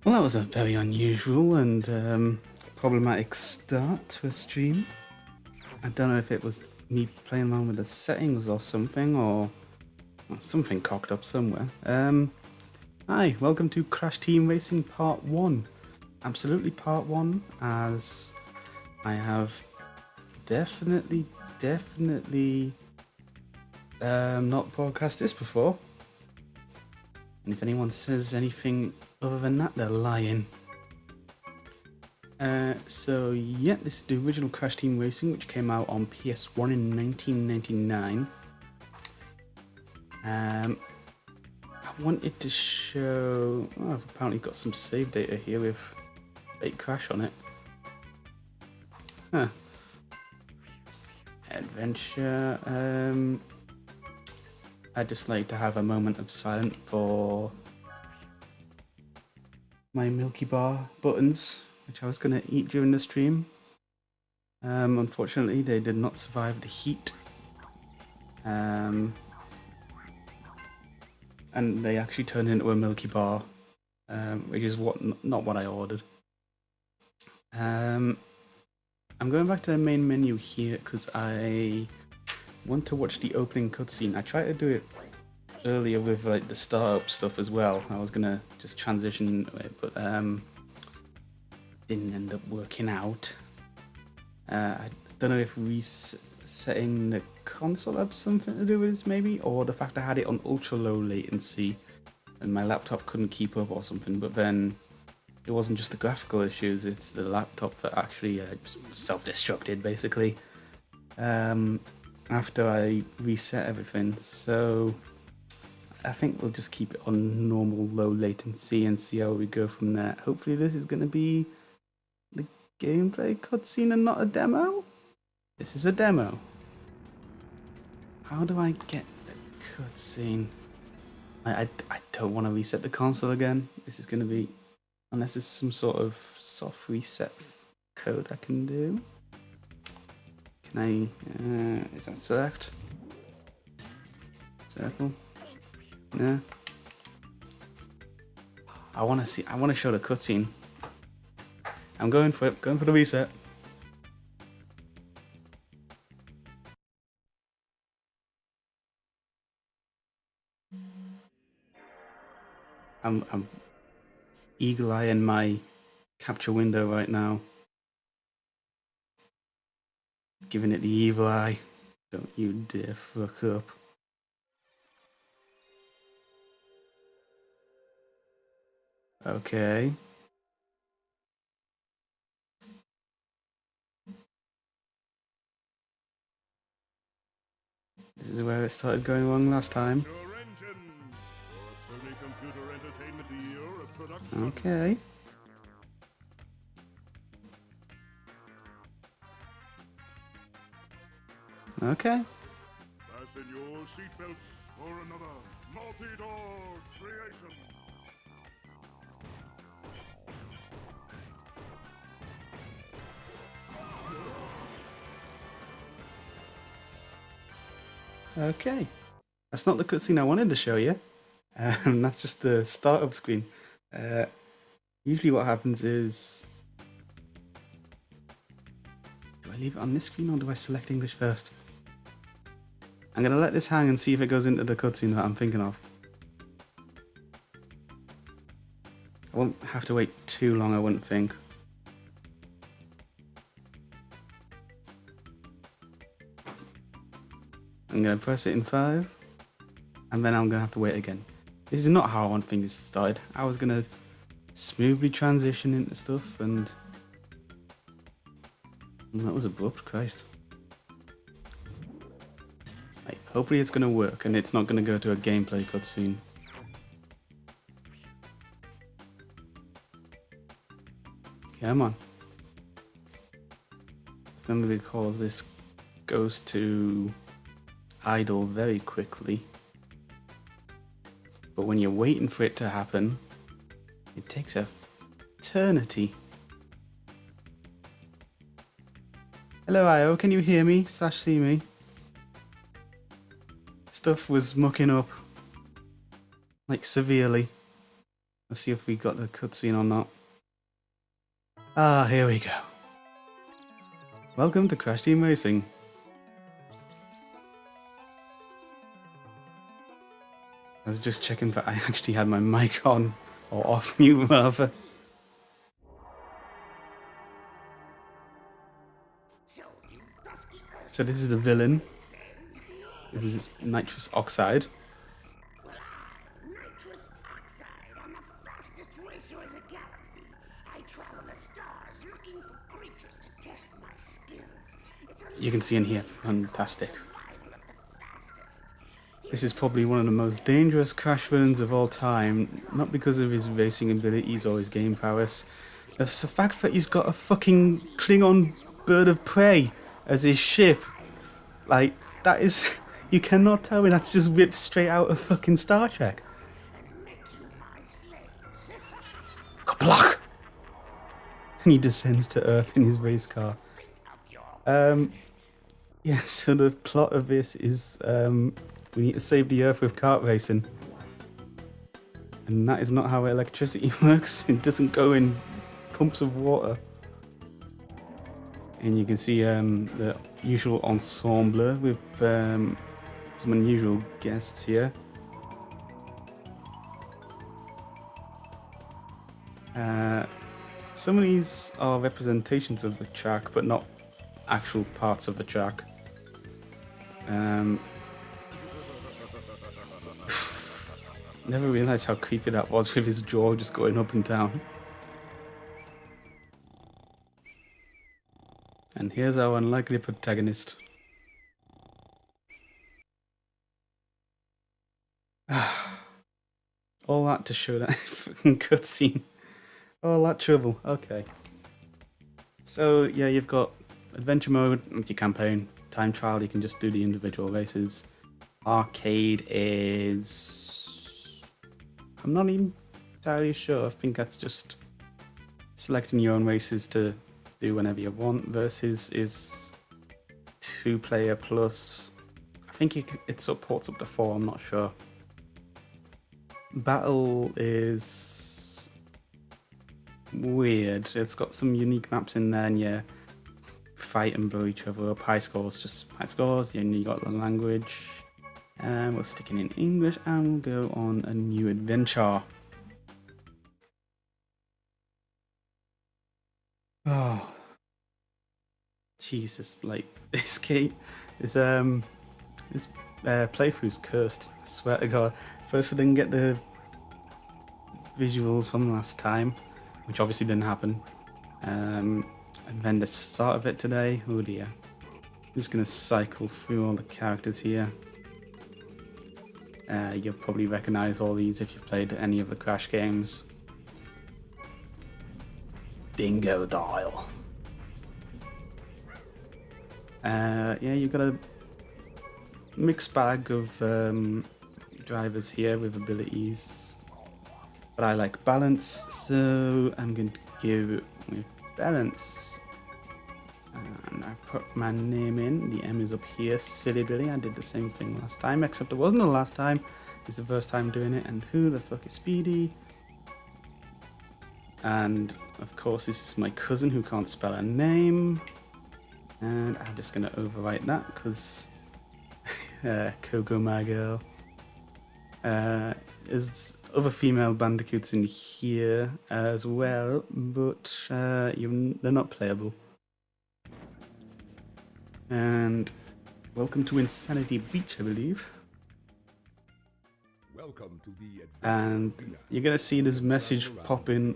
Well, that was a very unusual and problematic start to a stream. I don't know if it was me playing around with the settings or something, or something cocked up somewhere. Hi, welcome to Crash Team Racing Part 1. Absolutely Part 1, as I have definitely not broadcast this before. And if anyone says anything other than that, they're lying. So yeah, this is the original Crash Team Racing, which came out on PS1 in 1999. I wanted to show... Oh, I've apparently got some save data here with fake Crash on it. Huh. Adventure. I'd just like to have a moment of silence for my Milky Bar buttons, which I was going to eat during the stream. Unfortunately, they did not survive the heat. And they actually turned into a Milky Bar, which is not what I ordered. I'm going back to the main menu here because I want to watch the opening cutscene. I tried to do it earlier with like the startup stuff as well. I was gonna just transition into it, but didn't end up working out. I don't know if resetting the console had something to do with this maybe, or the fact I had it on ultra low latency and my laptop couldn't keep up or something, but then it wasn't just the graphical issues, it's the laptop that actually self-destructed basically after I reset everything. So I think we'll just keep it on normal low latency and see how we go from there. Hopefully this is going to be the gameplay cutscene and not a demo. This is a demo. How do I get the cutscene? I don't want to reset the console again. This is going to be... Unless there's some sort of soft reset code I can do. Can I... is that select? Circle? No. I want to show the cutscene. I'm going for it. Going for the reset. I'm eagle-eyeing my capture window right now. Giving it the evil eye. Don't you dare fuck up. Okay. This is where it started going wrong last time. Okay. Okay. Fasten your seatbelts for another Naughty Dog creation. Okay. That's not the cutscene I wanted to show you. That's just the startup screen. Usually what happens is... Do I leave it on this screen or do I select English first? I'm going to let this hang and see if it goes into the cutscene that I'm thinking of. I won't have to wait too long, I wouldn't think. I'm going to press it in 5, and then I'm going to have to wait again. This is not how I want things started. I was going to smoothly transition into stuff, and that was abrupt, Christ. Right, hopefully it's going to work, and it's not going to go to a gameplay cutscene. Come on. If memory recalls, this goes to idle very quickly, but when you're waiting for it to happen, it takes an eternity. Hello IO, can you hear me / see me? Stuff was mucking up, like severely. Let's see if we got the cutscene or not. Ah, here we go. Welcome to Crash Team Racing. I was just checking that I actually had my mic on, or off mute rather. So this is the villain. This is nitrous oxide. Nitrous oxide, I'm the fastest racer in the galaxy. I travel the stars looking for creatures to test my skills. It's a You can see in here, fantastic. survival of the fastest. This is probably one of the most dangerous Crash villains of all time, not because of his racing abilities or his game prowess. It's the fact that he's got a fucking Klingon bird of prey as his ship. Like, that is... You cannot tell me that's just ripped straight out of fucking Star Trek. Make you my slaves. Kablock! And he descends to Earth in his race car. Yeah, so the plot of this is we need to save the Earth with kart racing. And that is not how electricity works. It doesn't go in pumps of water. And you can see the usual ensemble with some unusual guests here. Some of these are representations of the track, but not actual parts of the track. Never realised how creepy that was with his jaw just going up and down. And here's our unlikely protagonist. All that to show that fucking cutscene. All that trouble. Okay. So yeah, you've got adventure mode, anti-campaign, time trial. You can just do the individual races. Arcade is... I'm not even entirely sure. I think that's just selecting your own races to do whenever you want. Versus is 2-player plus. I think it supports up to 4. I'm not sure. Battle is weird. It's got some unique maps in there, and you fight and blow each other up. High scores, just high scores. Then you got the language. And we're sticking in English, and we'll go on a new adventure. Oh, Jesus! Like this game, this playthrough's cursed. I swear to God. First, I didn't get the visuals from last time, which obviously didn't happen. And then the start of it today. Oh dear. I'm just gonna cycle through all the characters here. You'll probably recognise all these if you've played any of the Crash games. Dingo Dial. Yeah, you've got a mixed bag of drivers here with abilities, but I like balance, so I'm going to go with balance. And I put my name in. The M is up here. Silly Billy. I did the same thing last time, except it wasn't the last time. It's the first time doing it. And who the fuck is Speedy? And of course, this is my cousin who can't spell her name. And I'm just going to overwrite that because Coco, my girl. There's other female bandicoots in here as well, but they're not playable. And welcome to Insanity Beach, I believe. Welcome to the And you're going to see this message popping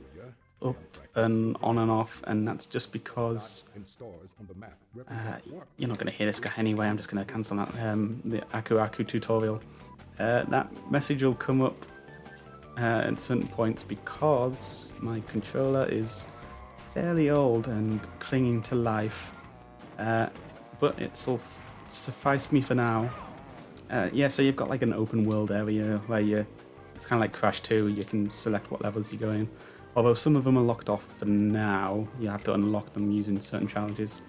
up and on and off, and that's just because you're not going to hear this guy anyway. I'm just going to cancel that, the Aku Aku tutorial. That message will come up at certain points because my controller is fairly old and clinging to life, but it'll suffice me for now. Yeah, so you've got like an open world area where it's kind of like Crash 2, you can select what levels you go in. Although some of them are locked off for now, you have to unlock them using certain challenges.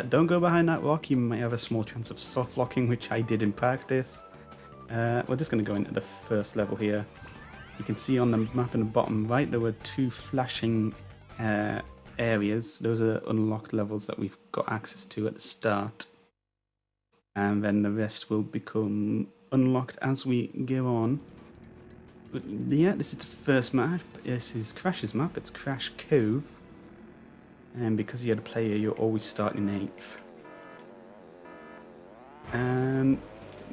Don't go behind that rock, you might have a small chance of soft locking, which I did in practice. We're just going to go into the first level here. You can see on the map in the bottom right there were 2 flashing areas. Those are unlocked levels that we've got access to at the start, and then the rest will become unlocked as we go on. But yeah, this is the first map. This is Crash's map. It's Crash Cove, and because you're the player, you're always starting 8th.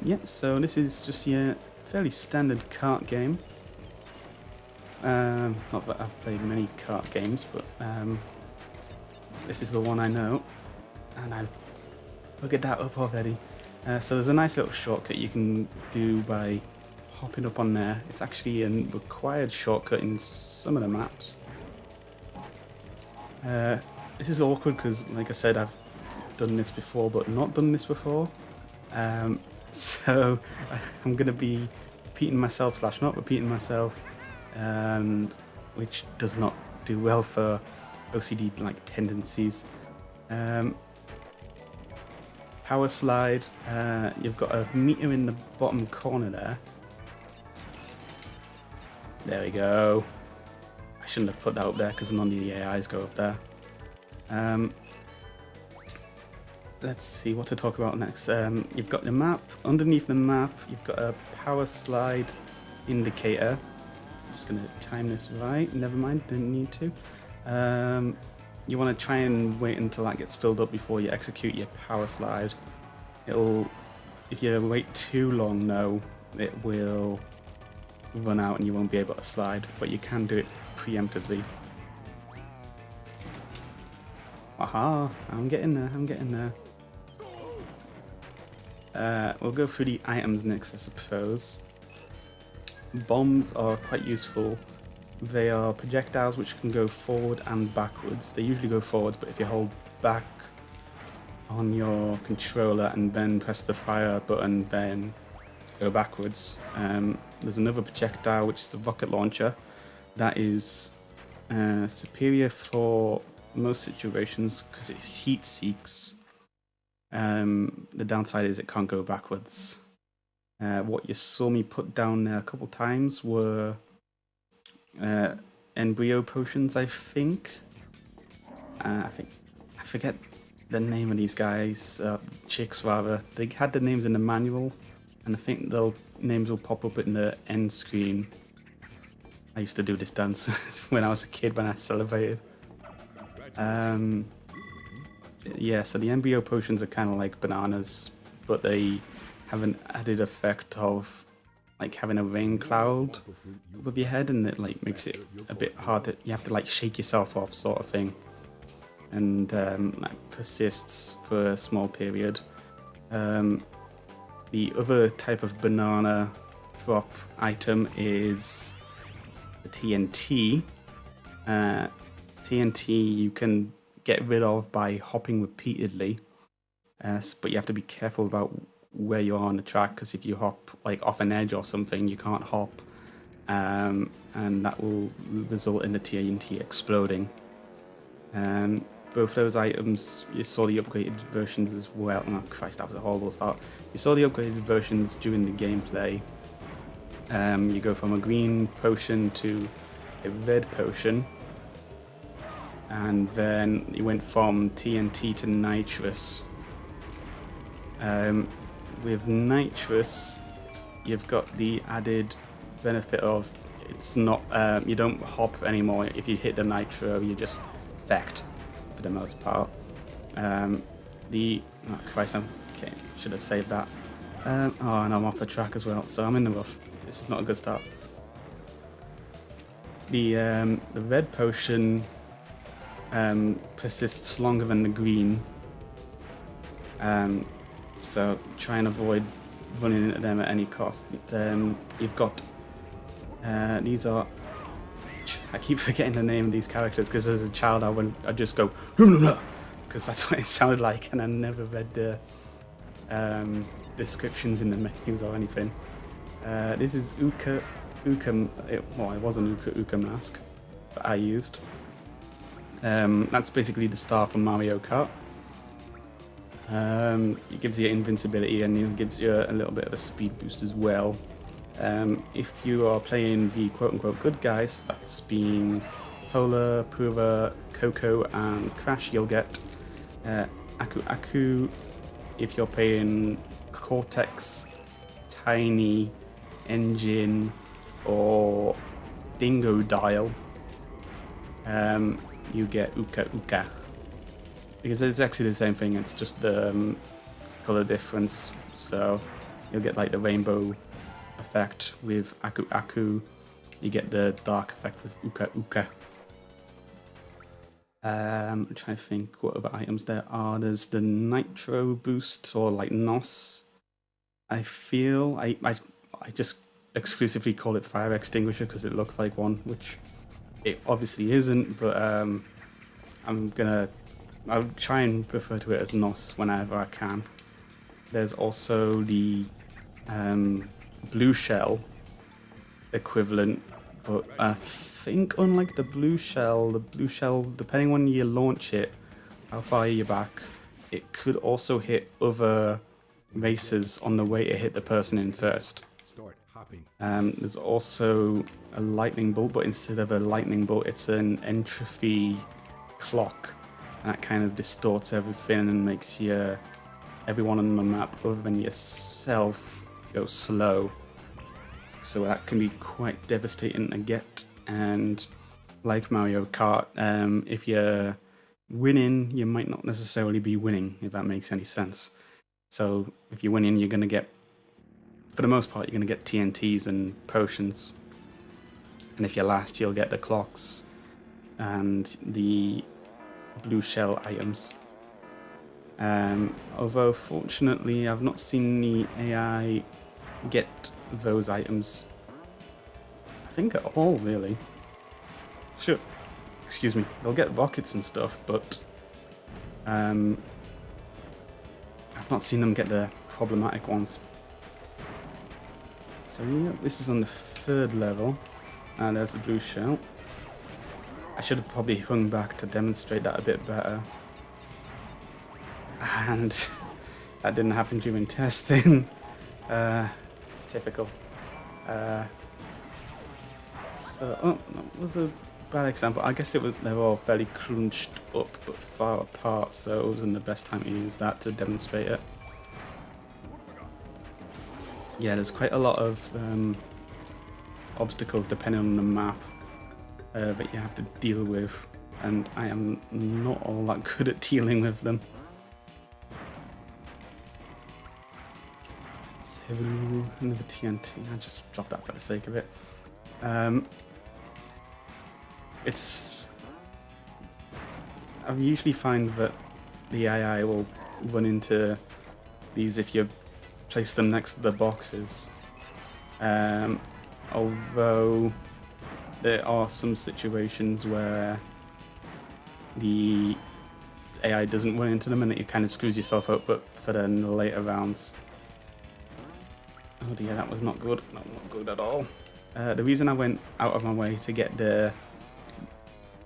Yeah, so this is just your fairly standard kart game. Not that I've played many kart games, but this is the one I know, and I've figured that up already. So there's a nice little shortcut you can do by hopping up on there. It's actually a required shortcut in some of the maps. This is awkward because, like I said, I've done this before, but not done this before. So I'm going to be repeating myself / not repeating myself, and which does not do well for OCD like tendencies. Power slide. You've got a meter in the bottom corner there. There we go. I shouldn't have put that up there because none of the AIs go up there. Let's see what to talk about next. You've got the map. Underneath the map, you've got a power slide indicator. I'm just going to time this right. Never mind, didn't need to. You want to try and wait until that gets filled up before you execute your power slide. If you wait too long, no, it will run out and you won't be able to slide, but you can do it preemptively. Aha, I'm getting there. We'll go through the items next, I suppose. Bombs are quite useful. They are projectiles which can go forward and backwards. They usually go forwards, but if you hold back on your controller and then press the fire button, then go backwards. There's another projectile, which is the rocket launcher. That is superior for most situations because it heat seeks. The downside is it can't go backwards. What you saw me put down there a couple times were embryo potions, I think. I forget the name of these guys, chicks rather. They had the names in the manual, and I think the names will pop up in the end screen. I used to do this dance when I was a kid when I celebrated. Yeah, so the embryo potions are kind of like bananas, but they have an added effect of like having a rain cloud above your head, and it like makes it a bit harder. You have to like shake yourself off, sort of thing, and that persists for a small period. The other type of banana drop item is the TNT. TNT you can get rid of by hopping repeatedly, but you have to be careful about where you are on the track, because if you hop like off an edge or something, you can't hop, and that will result in the TNT exploding. Both those items, you saw the upgraded versions as well. Oh Christ, that was a horrible start. You saw the upgraded versions during the gameplay. You go from a green potion to a red potion, and then you went from TNT to nitrous. With nitrous, you've got the added benefit of it's not you don't hop anymore. If you hit the nitro, you're just fecked for the most part. Oh Christ, okay, should have saved that. Oh, and I'm off the track as well, so I'm in the rough. This is not a good start. The red potion persists longer than the green, so try and avoid running into them at any cost. You've got these are, I keep forgetting the name of these characters because as a child I'd just go because that's what it sounded like, and I never read the descriptions in the menus or anything. This is Uka. It was an Uka mask that I used. That's basically the star from Mario Kart. It gives you invincibility, and it gives you a little bit of a speed boost as well. If you are playing the quote-unquote good guys, that's being Polar, Pura, Coco, and Crash, you'll get Aku Aku. If you're playing Cortex, Tiny, Engine, or Dingo Dial, you get Uka Uka. Because it's actually the same thing, it's just the color difference. So you'll get like the rainbow effect with Aku Aku, you get the dark effect with Uka Uka. I'm trying to think what other items there are. There's the Nitro Boost, or like NOS. I feel I just exclusively call it Fire Extinguisher because it looks like one, which it obviously isn't, but I'll try and refer to it as NOS whenever I can. There's also the blue shell equivalent, but I think unlike the blue shell, depending when you launch it, how far you're back, it could also hit other races on the way to hit the person in first. There's also a lightning bolt, but instead of a lightning bolt, it's an entropy clock, and that kind of distorts everything and makes everyone on the map other than yourself go slow. So that can be quite devastating to get, and like Mario Kart, if you're winning, you might not necessarily be winning, if that makes any sense. So if you're winning, you're going to get, for the most part, you're going to get TNTs and potions. And if you're last, you'll get the clocks and the blue shell items. Although, fortunately, I've not seen the AI get those items, I think, at all, really. Sure, excuse me, they'll get rockets and stuff, but I've not seen them get the problematic ones. So yeah, this is on the 3rd level, and there's the blue shell. I should have probably hung back to demonstrate that a bit better, and that didn't happen during testing. Typical. So, that was a bad example. I guess they were all fairly crunched up but far apart, so it wasn't the best time to use that to demonstrate it. Yeah, there's quite a lot of obstacles depending on the map that you have to deal with, and I am not all that good at dealing with them. So, another TNT. I just dropped that for the sake of it. I usually find that the AI will run into these if you place them next to the boxes. Although there are some situations where the AI doesn't run into them and it kind of screws yourself up, but for the later rounds. Oh dear, that was not good. No, not good at all. The reason I went out of my way to get the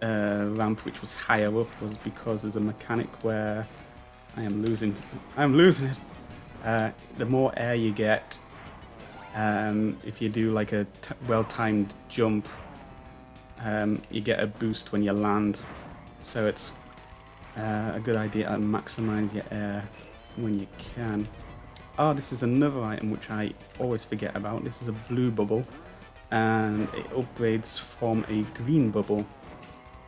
ramp which was higher up was because there's a mechanic where I am losing it. The more air you get, if you do like a well-timed jump, you get a boost when you land. So it's a good idea to maximize your air when you can. Oh, this is another item which I always forget about. This is a blue bubble, and it upgrades from a green bubble.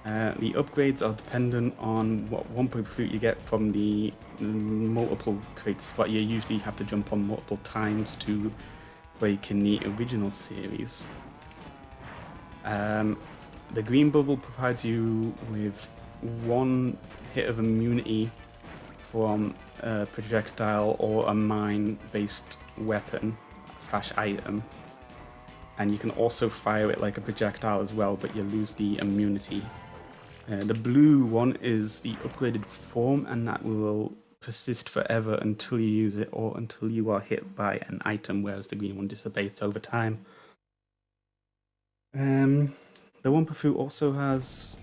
The upgrades are dependent on what Wumpa fruit you get from the multiple crates, but you usually have to jump on multiple times to break in the original series. The green bubble provides you with 1 hit of immunity from a projectile or a mine-based weapon / item, and you can also fire it like a projectile as well, but you lose the immunity. The blue one is the upgraded form, and that will persist forever until you use it or until you are hit by an item, whereas the green one dissipates over time. The Wumpa fruit also has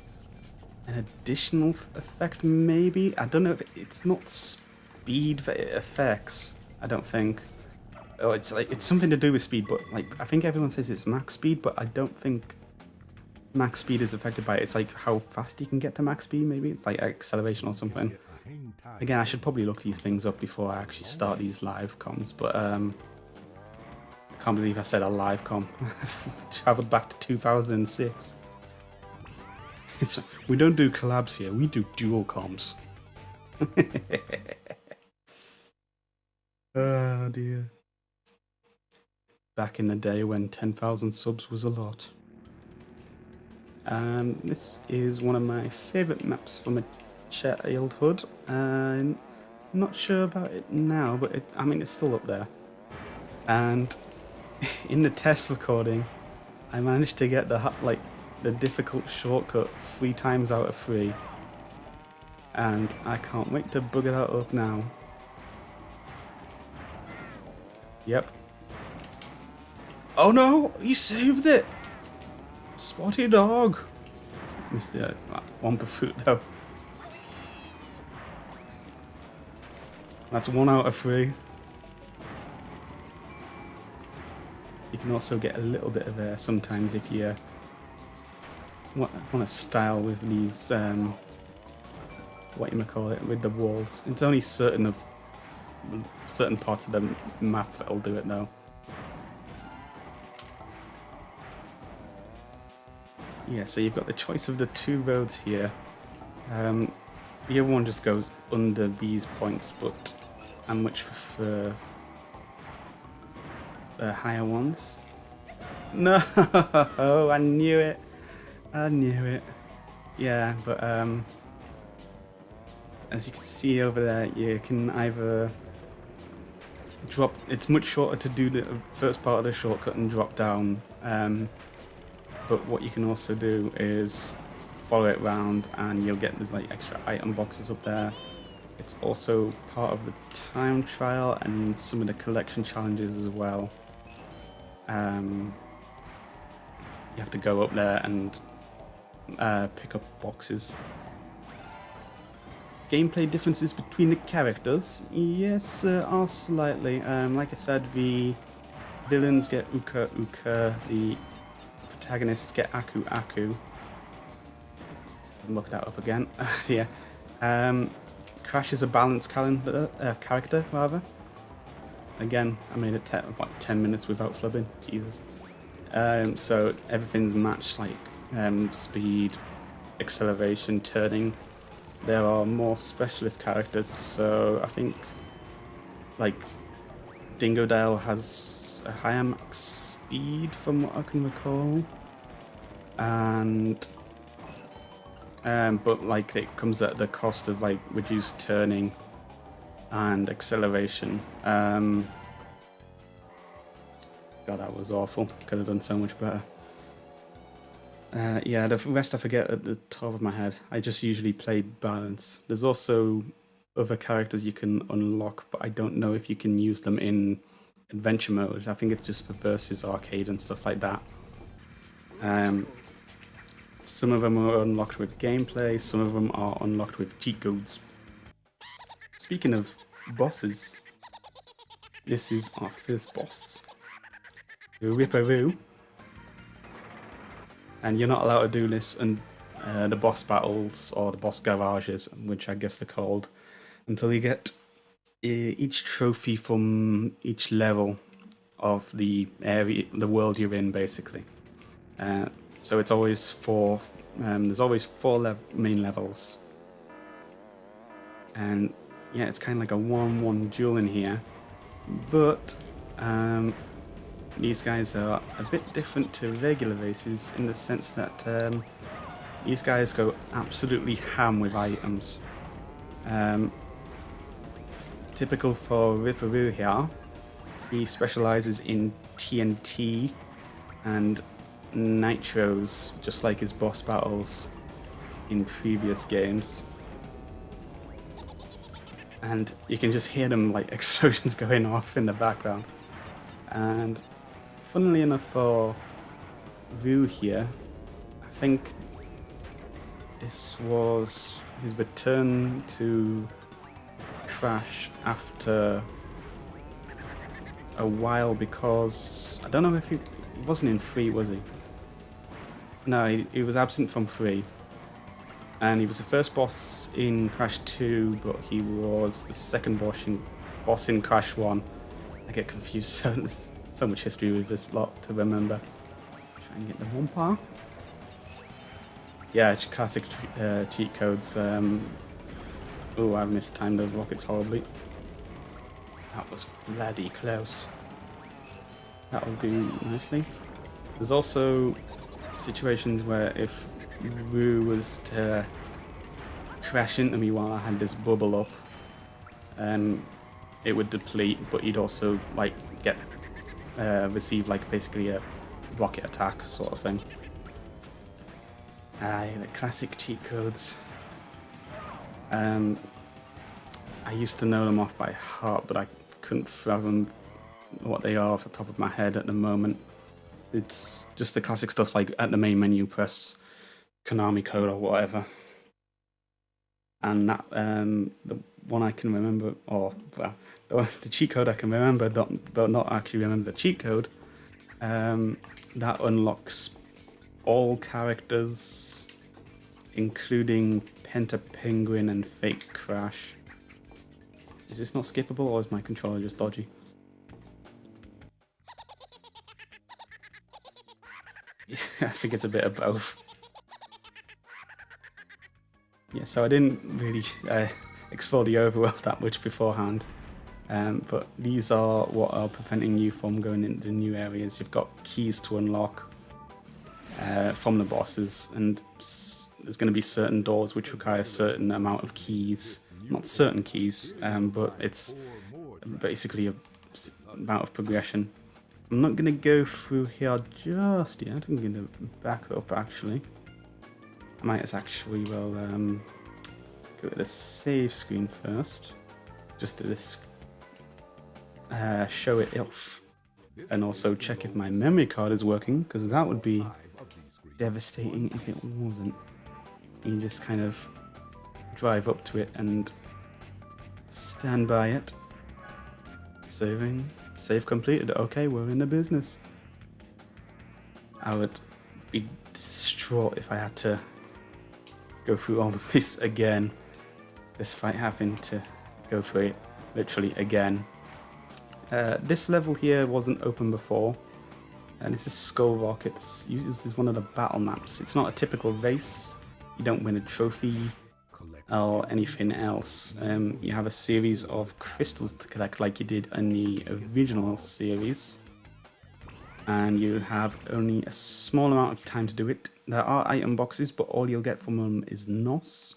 an additional effect, maybe? I don't know if it's not speed that it affects, I don't think. Oh, it's like it's something to do with speed, but like I think everyone says it's max speed, but I don't think max speed is affected by it. It's like how fast you can get to max speed. Maybe it's like acceleration or something. Again, I should probably look these things up before I actually start these live comms, but I can't believe I said a live com. I've traveled back to 2006. We don't do collabs here, we do dual comms. Oh dear. Back in the day when 10,000 subs was a lot. This is one of my favourite maps from a childhood. I'm not sure about it now, but I mean it's still up there. And in the test recording, I managed to get the difficult shortcut 3 times out of 3. And I can't wait to bugger that up now. Yep. Oh no! He saved it! Spotty dog! Missed the one per foot though. That's 1 out of 3. You can also get a little bit of air sometimes if you want to style with these, with the walls. It's only certain parts of the map that'll do it though. Yeah, so you've got the choice of the 2 roads here. The other one just goes under these points, but I much prefer the higher ones. No, I knew it. I knew it. Yeah, but as you can see over there, you can either drop. It's much shorter to do the first part of the shortcut and drop down. But what you can also do is follow it around, and you'll get there's like extra item boxes up there. It's also part of the time trial and some of the collection challenges as well. You have to go up there and pick up boxes. Gameplay differences between the characters? Yes, are slightly. Like I said, the villains get Uka Uka, the protagonists get Aku Aku. Look that up again. Yeah. Crash is a balanced character, rather. Again, I made it 10 minutes without flubbing. Jesus. So everything's matched, like speed, acceleration, turning. There are more specialist characters, so I think like Dingodile has a higher max speed from what I can recall, and but like it comes at the cost of like reduced turning and acceleration. God, that was awful. Could have done so much better. Yeah, the rest I forget at the top of my head. I just usually play balance. There's also other characters you can unlock, but I don't know if you can use them in adventure mode. I think it's just for versus arcade and stuff like that. Some of them are unlocked with gameplay, some of them are unlocked with cheat codes. Speaking of bosses, this is our first boss, Ripperoo. And you're not allowed to do this in the boss battles or the boss garages, which I guess they're called, until you get each trophy from each level of the area, the world you're in, basically. So it's always 4. There's always 4 main levels, and yeah, it's kind of like a 1-1 duel in here, but these guys are a bit different to regular races in the sense that these guys go absolutely ham with items. Typical for Ripperoo here, he specialises in TNT and nitros, just like his boss battles in previous games. And you can just hear them like explosions going off in the background. And funnily enough for Roo here, I think this was his return to Crash after a while because I don't know if he wasn't in 3, was he? No, he was absent from 3. And he was the first boss in Crash 2, but he was the second boss in Crash 1. I get confused, so there's so much history with this lot to remember. Try and get the one par. Yeah, it's classic cheat codes. Oh, I've mistimed those rockets horribly. That was bloody close. That'll do nicely. There's also situations where if Roo was to crash into me while I had this bubble up, it would deplete, but you'd also like receive like basically a rocket attack sort of thing. The classic cheat codes. I used to know them off by heart, but I couldn't fathom what they are off the top of my head at the moment. It's just the classic stuff like at the main menu press Konami code or whatever. And that the one I can remember, or well, the cheat code I can remember, but not actually remember the cheat code, that unlocks all characters, including Penta Penguin and Fake Crash. Is this not skippable, or is my controller just dodgy? I think it's a bit of both. Yeah, so I didn't really explore the overworld that much beforehand, but these are what are preventing you from going into new areas. You've got keys to unlock from the bosses, and there's going to be certain doors which require a certain amount of keys. Not certain keys, but it's basically a amount of progression. I'm not going to go through here just yet. I'm going to back up actually. I might as actually well go to the save screen first, just to show it off, and also check if my memory card is working, because that would be devastating if it wasn't. You just kind of drive up to it and stand by it. Saving. Save completed. Okay, we're in the business. I would be distraught if I had to go through all of this again, despite having to go through it literally again. This level here wasn't open before, and this is Skull Rock. It's used as one of the battle maps. It's not a typical race. You don't win a trophy or anything else. You have a series of crystals to collect like you did in the original series, and you have only a small amount of time to do it. There are item boxes, but all you'll get from them is NOS.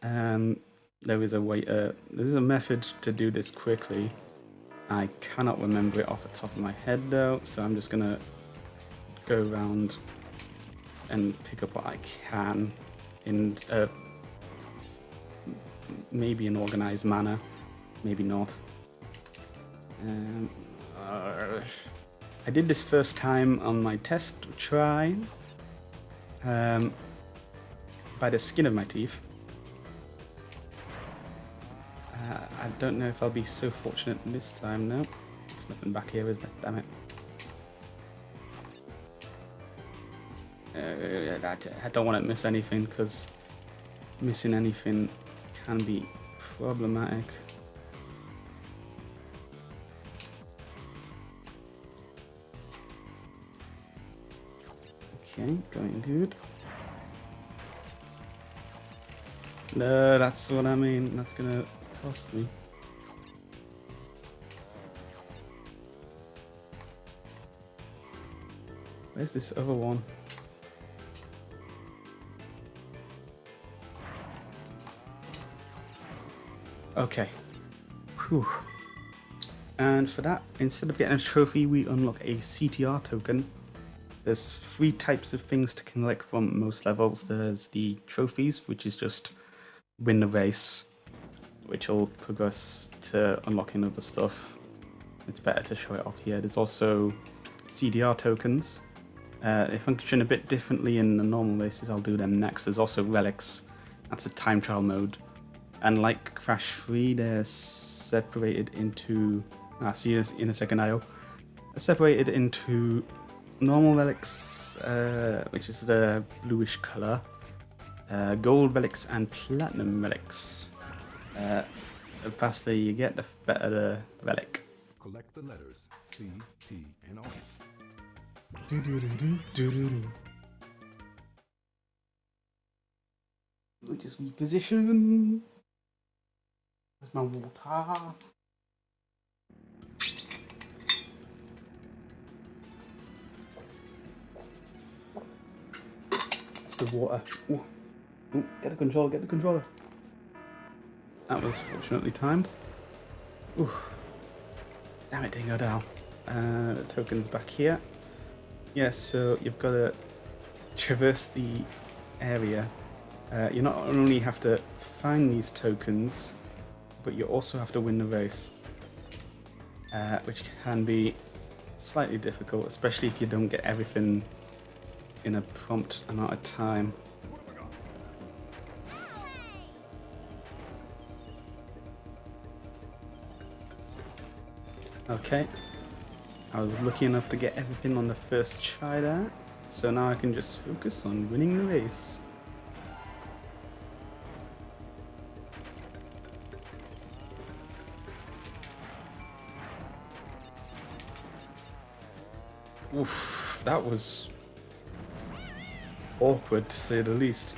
There is a method to do this quickly. I cannot remember it off the top of my head though, so I'm just gonna go around and pick up what I can in maybe an organized manner, maybe not. I did this first time on my test try by the skin of my teeth. I don't know if I'll be so fortunate this time. No, there's nothing back here, is there? Damn it. I don't want to miss anything, because missing anything can be problematic. Okay, going good. No, that's what I mean. That's gonna cost me. Where's this other one? Okay. Whew. And for that, instead of getting a trophy, we unlock a CTR token. There's 3 types of things to collect from most levels. There's the trophies, which is just win the race, which will progress to unlocking other stuff. It's better to show it off here. There's also CDR tokens. They function a bit differently in the normal races. I'll do them next. There's also relics. That's a time trial mode. And like Crash 3, they're separated into I'll see you in a second, Io. Separated into normal relics, which is the bluish color, gold relics, and platinum relics. The faster you get, the better the relic. Collect the letters C, T, and O. We'll just reposition. Where's my water? That's good water. Ooh. Ooh, get the controller, get the controller. That was fortunately timed. Ooh. Damn it, dingo down. The token's back here. Yes, so you've got to traverse the area. You not only have to find these tokens, but you also have to win the race, which can be slightly difficult, especially if you don't get everything in a prompt amount of time. Okay, I was lucky enough to get everything on the first try there, so now I can just focus on winning the race. Oof, that was awkward to say the least.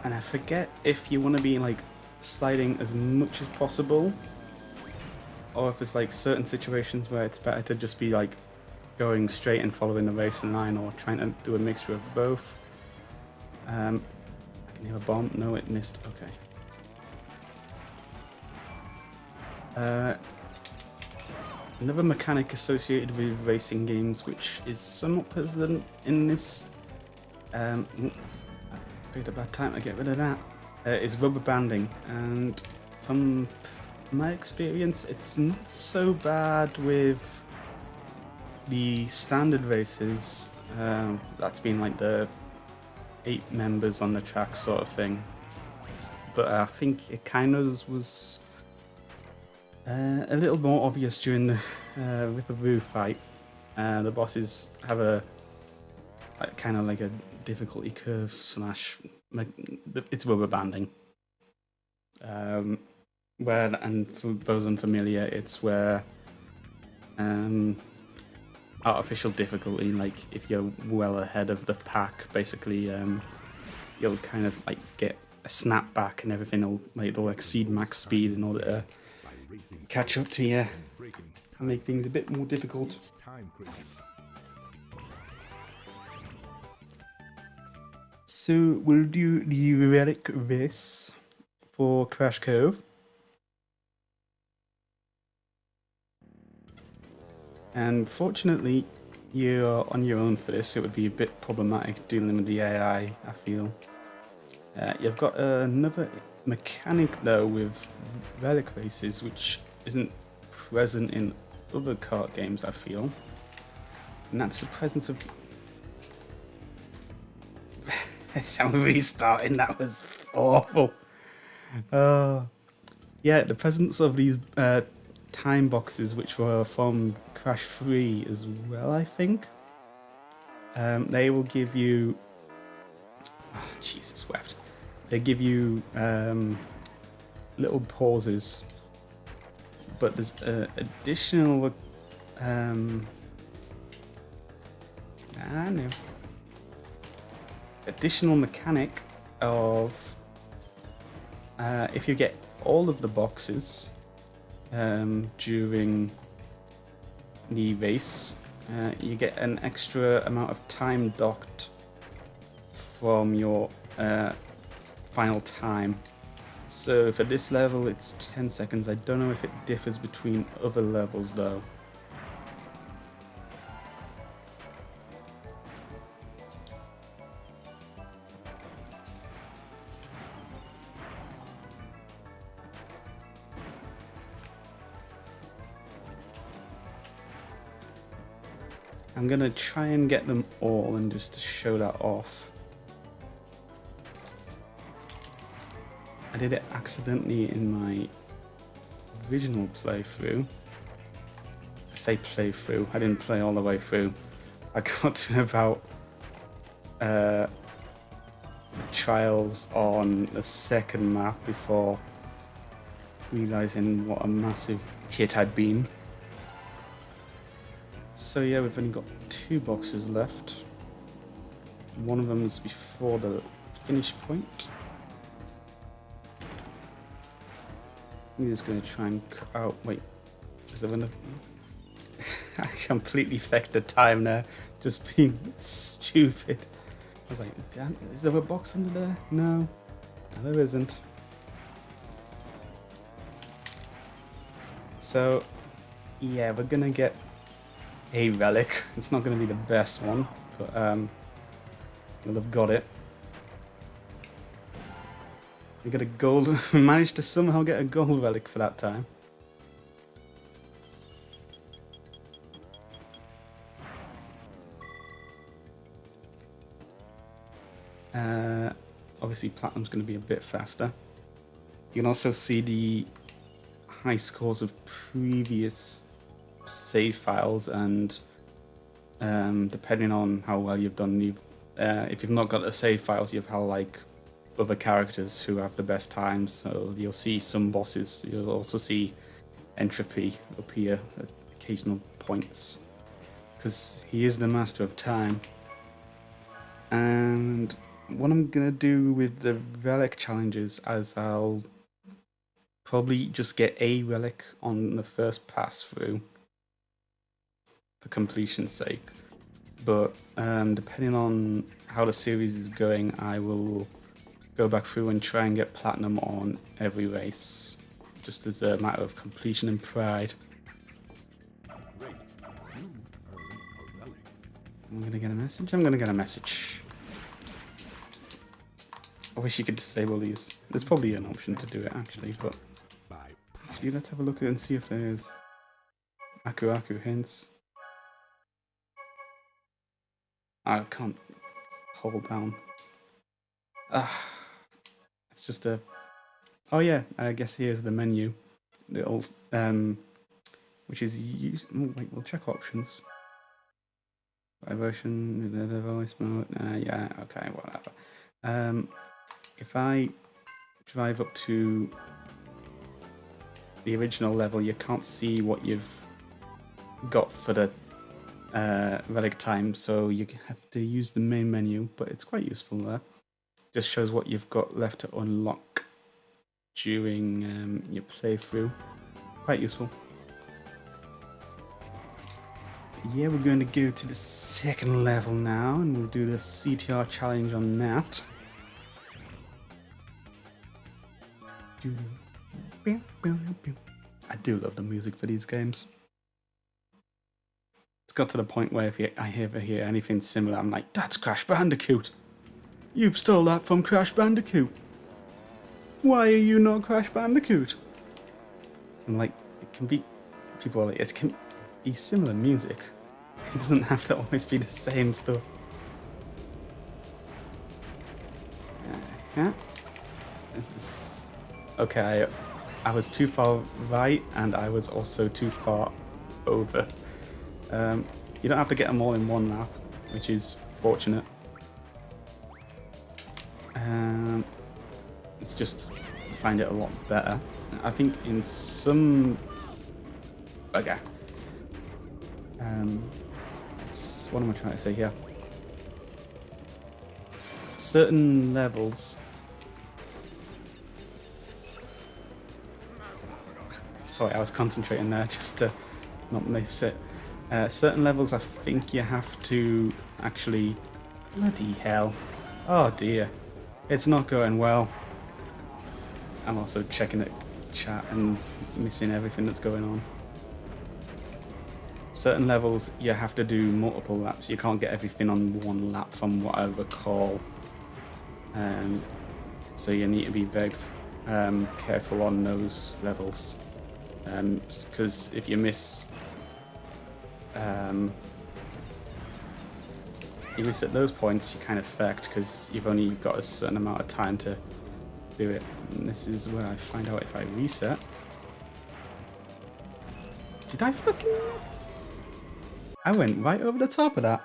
And I forget if you want to be like sliding as much as possible, or if it's like certain situations where it's better to just be like going straight and following the racing line, or trying to do a mixture of both. I can hear a bomb. No, it missed. Okay. Another mechanic associated with racing games, which is somewhat present in this. Picked a bad time to get rid of that. Is rubber banding, and from my experience, it's not so bad with the standard races. That's been like the 8 members on the track sort of thing, but I think it kind of was a little more obvious during the Ripperoo fight. The bosses have a kind of like a difficulty curve slash, like, it's rubber banding. Where, and for those unfamiliar, it's where artificial difficulty, like if you're well ahead of the pack, basically you'll kind of like get a snap back and everything will like it'll exceed max speed in order to catch up to you and make things a bit more difficult. So we'll do the relic race for Crash Cove. And fortunately, you're on your own for this. It would be a bit problematic dealing with the AI, I feel. You've got another mechanic though with relic races, which isn't present in other kart games, I feel. And that's the presence of... I'm restarting, that was awful. Yeah, the presence of these time boxes, which were from Crash 3 as well, I think. They will give you... Oh, Jesus wept. They give you little pauses, but there's additional... I know. Additional mechanic of if you get all of the boxes during the race, you get an extra amount of time docked from your final time. So for this level it's 10 seconds. I don't know if it differs between other levels though. I'm gonna try and get them all and just to show that off. I did it accidentally in my original playthrough. I say playthrough, I didn't play all the way through. I got to about trials on the second map before realizing what a massive hit I'd been. So yeah, we've only got 2 boxes left. One of them is before the finish point. I'm just gonna try and wait, is there enough? I completely fecked the time there, just being stupid. I was like, damn, is there a box under there? No, there isn't. So, yeah, we're gonna get a relic. It's not gonna be the best one, but we'll have got it. We got a gold. We managed to somehow get a gold relic for that time. Obviously, platinum's going to be a bit faster. You can also see the high scores of previous save files, and depending on how well you've done, if you've not got the save files, you've had like other characters who have the best times. So you'll see some bosses. You'll also see entropy up here at occasional points, because he is the master of time. And what I'm gonna do with the relic challenges is I'll probably just get a relic on the first pass through for completion's sake. But depending on how the series is going, I will go back through and try and get platinum on every race, just as a matter of completion and pride. Great. You earn a relic. I'm gonna get a message. I'm gonna get a message. I wish you could disable these. There's probably an option to do it actually, but actually let's have a look at it and see if there's Aku hints. I can't hold down. It's just a. Oh yeah, I guess here's the menu. The old, which is use. Oh, wait, we'll check options. Vibration, the voice mode. Yeah, okay, whatever. If I drive up to the original level, you can't see what you've got for the relic time, so you have to use the main menu, but it's quite useful there. Just shows what you've got left to unlock during your playthrough. Quite useful. Yeah, we're going to go to the second level now, and we'll do the CTR challenge on that. I do love the music for these games. It's got to the point where if I ever hear anything similar, I'm like, that's Crash Bandicoot. You've stole that from Crash Bandicoot. Why are you not Crash Bandicoot? And like, it can be, people are like, it can be similar music. It doesn't have to always be the same stuff. Is this... Okay, I was too far right, and I was also too far over. You don't have to get them all in one lap, which is fortunate. It's just find it a lot better. I think in some... Okay. What am I trying to say here? Certain levels... Sorry, I was concentrating there just to not miss it. Certain levels I think you have to actually... Bloody hell. Oh dear. It's not going well. I'm also checking the chat and missing everything that's going on. Certain levels you have to do multiple laps. You can't get everything on one lap from what I recall. So you need to be very careful on those levels. Because if you miss at those points, you're kind of fucked because you've only got a certain amount of time to do it. And this is where I find out if I reset. Did I fucking... I went right over the top of that.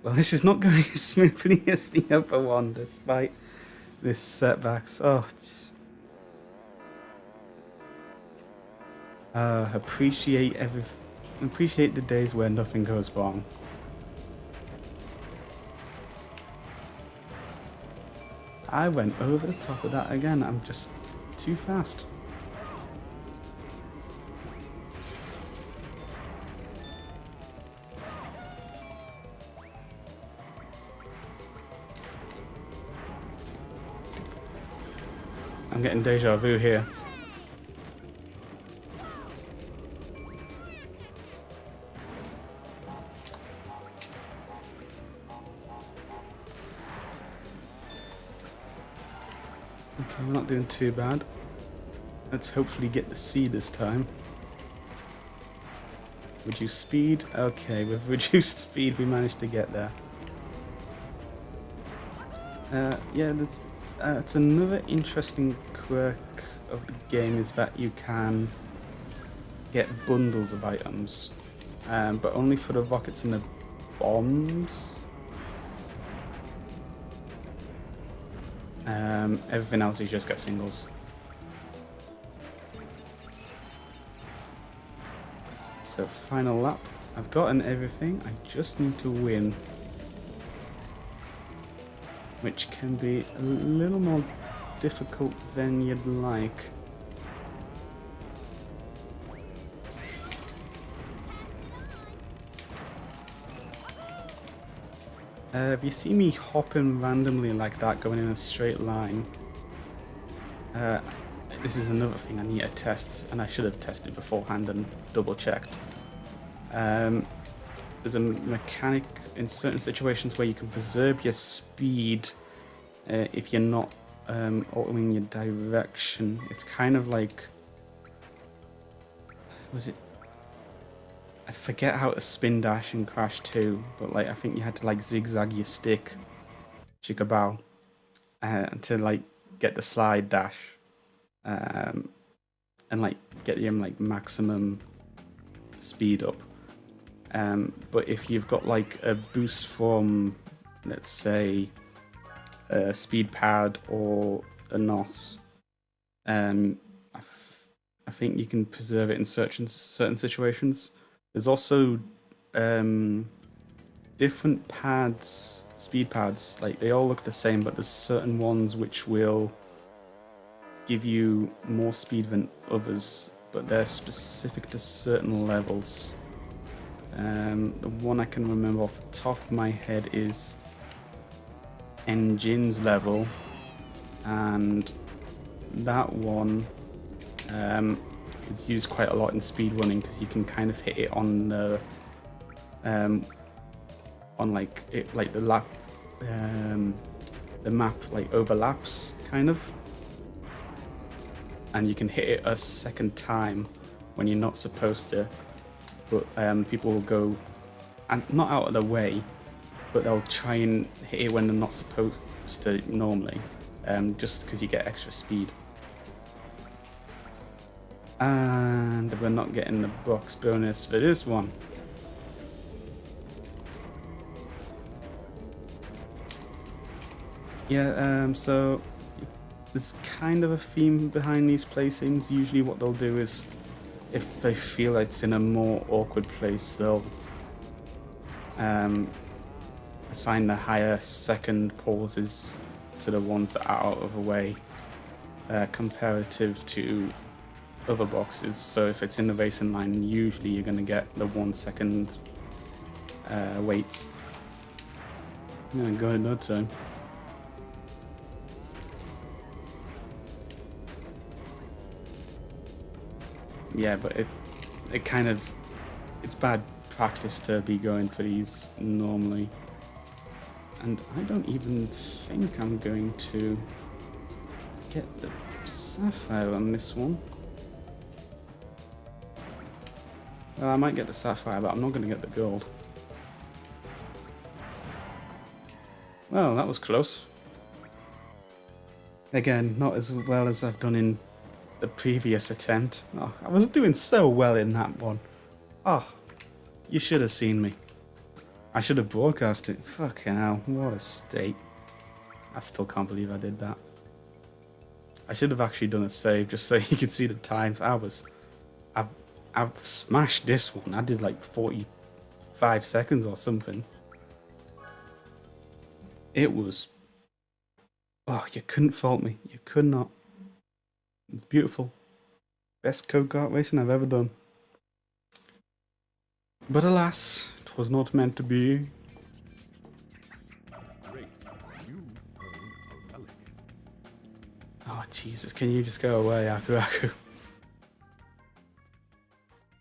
Well, this is not going as smoothly as the upper one, despite this setbacks. Oh, appreciate the days where nothing goes wrong. I went over the top of that again. I'm just too fast. I'm getting deja vu here. Okay, we're not doing too bad. Let's hopefully get the C this time. Reduce speed. Okay, with reduced speed we managed to get there. Yeah, it's another interesting quirk of the game is that you can get bundles of items, but only for the rockets and the bombs. Everything else you just get singles. So final lap. I've gotten everything. I just need to win, which can be a little more difficult than you'd like. If you see me hopping randomly like that, going in a straight line, this is another thing I need to test, and I should have tested beforehand and double checked. There's a mechanic in certain situations where you can preserve your speed if you're not altering your direction. It's kind of like, was it? I forget how to spin dash in Crash 2, but like I think you had to like zigzag your stick, chickabow, to like get the slide dash, and like get your like maximum speed up. But if you've got like a boost from, let's say, a speed pad or a NOS, I think you can preserve it in certain situations. There's also different pads, speed pads, like they all look the same, but there's certain ones which will give you more speed than others, but they're specific to certain levels. The one I can remember off the top of my head is Engine's level, and that one is used quite a lot in speedrunning because you can kind of hit it on the like the lap, the map like overlaps kind of, and you can hit it a second time when you're not supposed to, but people will go and not out of the way, but they'll try and hit it when they're not supposed to normally, just because you get extra speed. And we're not getting the box bonus for this one. Yeah, so there's kind of a theme behind these placings. Usually what they'll do is, if they feel it's in a more awkward place, they'll assign the higher second pauses to the ones that are out of the way, comparative to other boxes. So if it's in the racing line, usually you're going to get the 1 second waits. I'm going to go ahead that time. Yeah, but it kind of, it's bad practice to be going for these normally. And I don't even think I'm going to get the sapphire on this one. Well, I might get the sapphire, but I'm not going to get the gold. Well, that was close. Again, not as well as I've done in the previous attempt. Oh, I was doing so well in that one. Oh, you should have seen me. I should have broadcast it. Fucking hell, what a state. I still can't believe I did that. I should have actually done a save just so you could see the times. I've smashed this one. I did like 45 seconds or something. It was... Oh, you couldn't fault me. You could not. It's beautiful. Best go-kart racing I've ever done. But alas, it was not meant to be. Great. You earn a relic. Oh, Jesus, can you just go away, Aku Aku?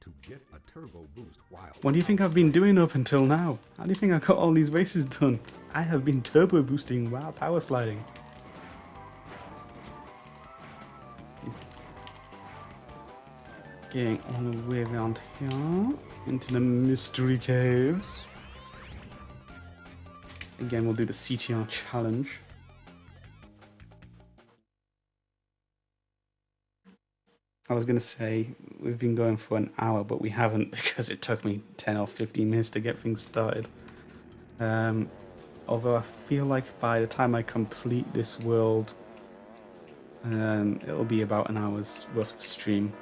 To get a turbo boost while... What do you think I've been doing up until now? How do you think I got all these races done? I have been turbo boosting while power sliding. Getting all the way around here into the mystery caves. Again, we'll do the CTR challenge. I was going to say we've been going for an hour, but we haven't because it took me 10 or 15 minutes to get things started. Although I feel like by the time I complete this world, it'll be about an hour's worth of stream.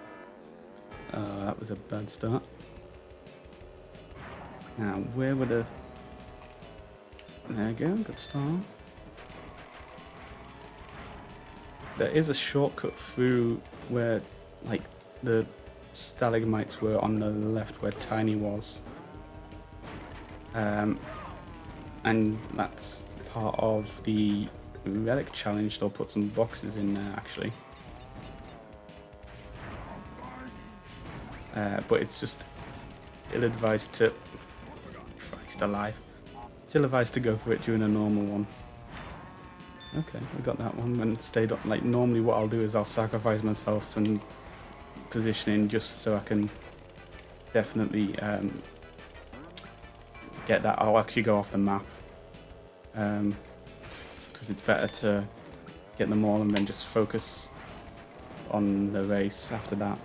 That was a bad start. Now, where would the... There we go, good start. There is a shortcut through where, like, the stalagmites were on the left where Tiny was. And that's part of the relic challenge. They'll put some boxes in there, actually. But it's just ill-advised to... Christ alive. It's ill-advised to go for it during a normal one. Okay, we got that one and stayed up. Like, normally what I'll do is I'll sacrifice myself and positioning just so I can definitely get that. I'll actually go off the map. Because it's better to get them all and then just focus on the race after that.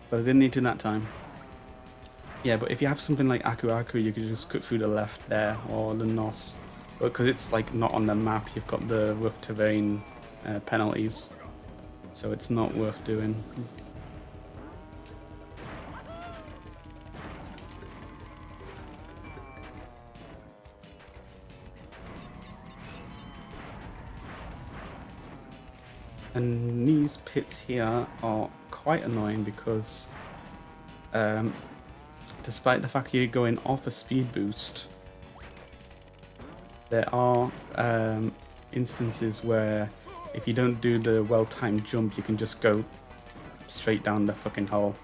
But I didn't need to that time. Yeah, but if you have something like Aku Aku, you could just cut through the left there, or the Nos. But because it's like not on the map, you've got the rough terrain penalties. So it's not worth doing. And these pits here are quite annoying because despite the fact you're going off a speed boost, there are instances where if you don't do the well-timed jump, you can just go straight down the fucking hole.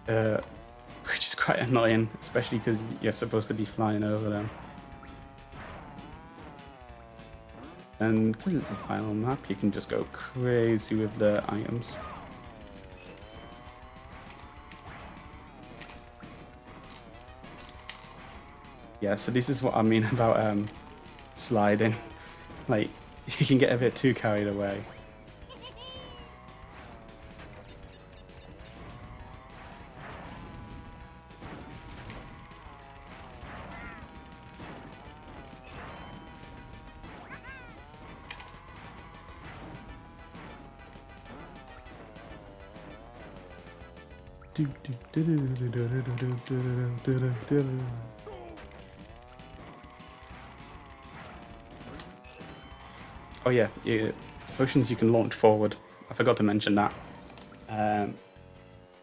Which is quite annoying, especially because you're supposed to be flying over them. And because it's a final map, you can just go crazy with the items. Yeah, so this is what I mean about sliding. Like, you can get a bit too carried away. Oh yeah, potions you can launch forward. I forgot to mention that.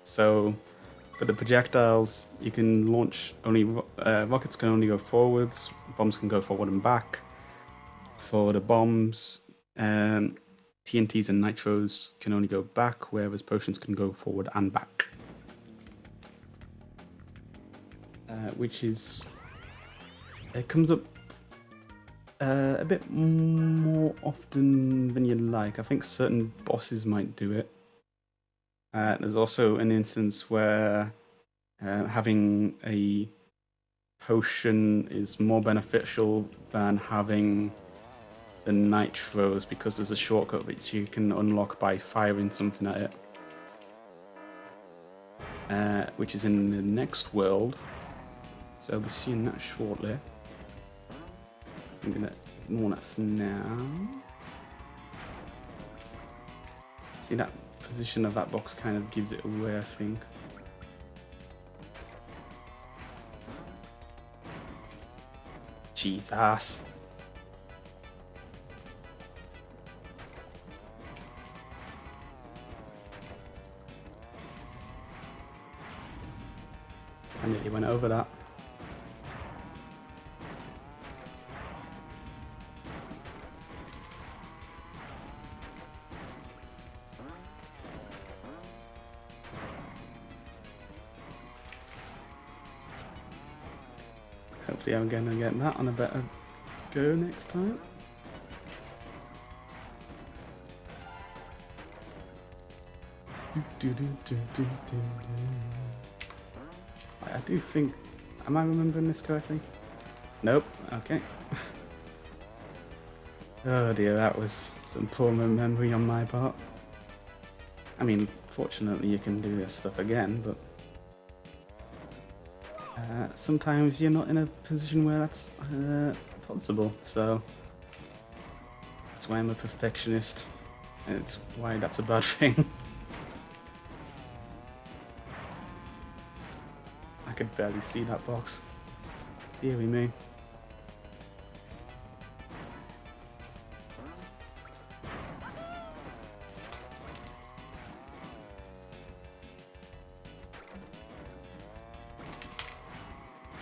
So for the projectiles, you can launch only rockets can only go forwards. Bombs can go forward and back. For the bombs, TNTs and nitros can only go back, whereas potions can go forward and back. Which is... It comes up a bit more often than you'd like. I think certain bosses might do it. There's also an instance where having a potion is more beneficial than having the nitros because there's a shortcut which you can unlock by firing something at it. Which is in the next world. So we'll be seeing that shortly. I'm gonna ignore that for now. See, that position of that box kind of gives it away, I think. Jesus. I nearly went over that. Hopefully I'm going to get that on a better go next time. I do think... Am I remembering this correctly? Nope. Okay. Oh dear, that was some poor memory on my part. I mean, fortunately you can do this stuff again, but... sometimes you're not in a position where that's possible, so... That's why I'm a perfectionist, and it's why that's a bad thing. I could barely see that box. Deary me.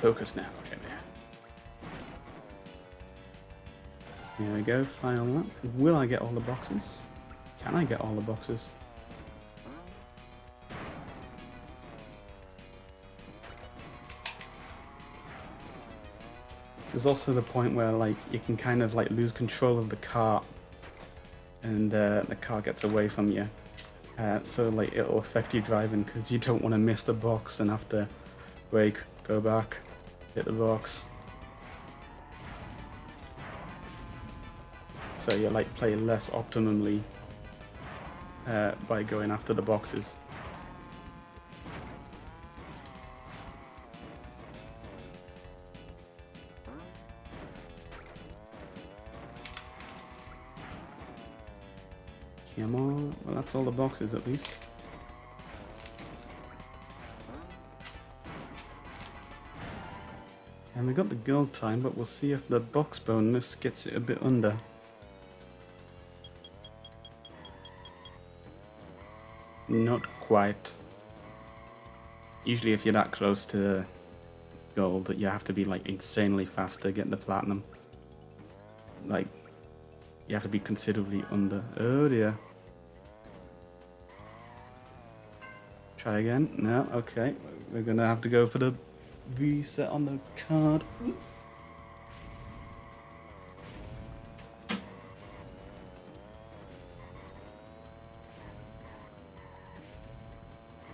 Focus now, okay. Here we go, final lap. Will I get all the boxes? Can I get all the boxes? There's also the point where like you can kind of like lose control of the car and the car gets away from you. So like it'll affect you driving because you don't want to miss the box and have to brake, go back, hit the box. So you like play less optimally by going after the boxes. Come on, well that's all the boxes at least. And we got the gold time, but we'll see if the box bonus gets it a bit under. Not quite. Usually if you're that close to gold, you have to be like insanely fast to get the platinum. Like, you have to be considerably under. Oh dear. Try again? No? Okay. We're gonna have to go for the reset on the card.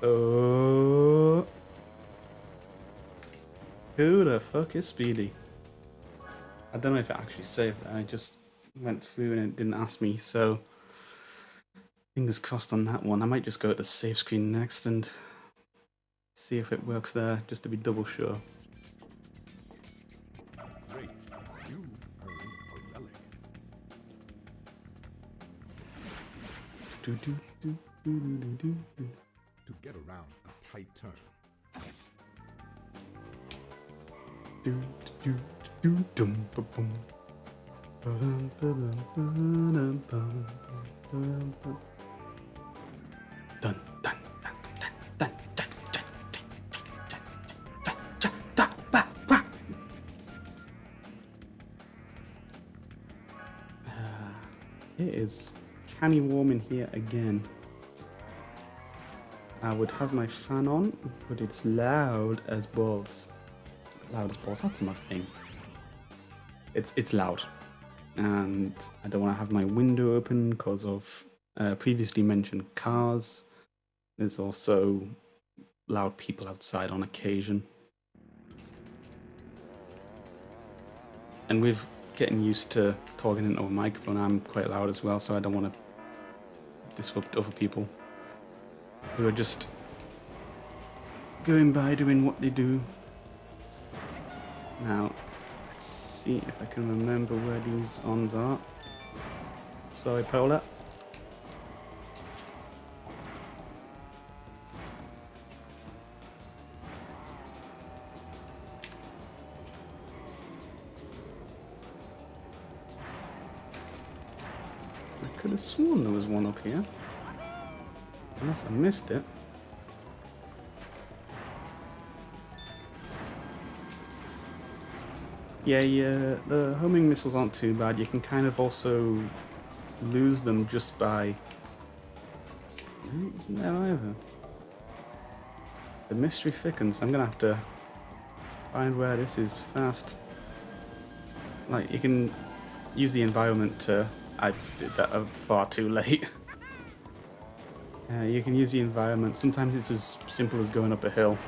Oh. Who the fuck is Speedy? I don't know if it actually saved that. I just went through and it didn't ask me, so fingers crossed on that one. I might just go to the save screen next and see if it works there, just to be double sure. Great. You've earned a relic. To get around a tight turn. It is canny warm in here again. I would have my fan on, but it's loud as balls. Loud as balls, that's my thing. It's loud. And I don't want to have my window open because of previously mentioned cars. There's also loud people outside on occasion. And with getting used to talking into a microphone. I'm quite loud as well, so I don't want to disrupt other people who are just going by doing what they do. Now, let's see if I can remember where these ons are. Sorry, Paula. I could have sworn there was one up here. Unless I missed it. Yeah, the homing missiles aren't too bad. You can kind of also lose them just by... No, isn't there either? The mystery thickens. I'm gonna have to find where this is fast. Like, you can use the environment to... I did that far too late. You can use the environment. Sometimes it's as simple as going up a hill.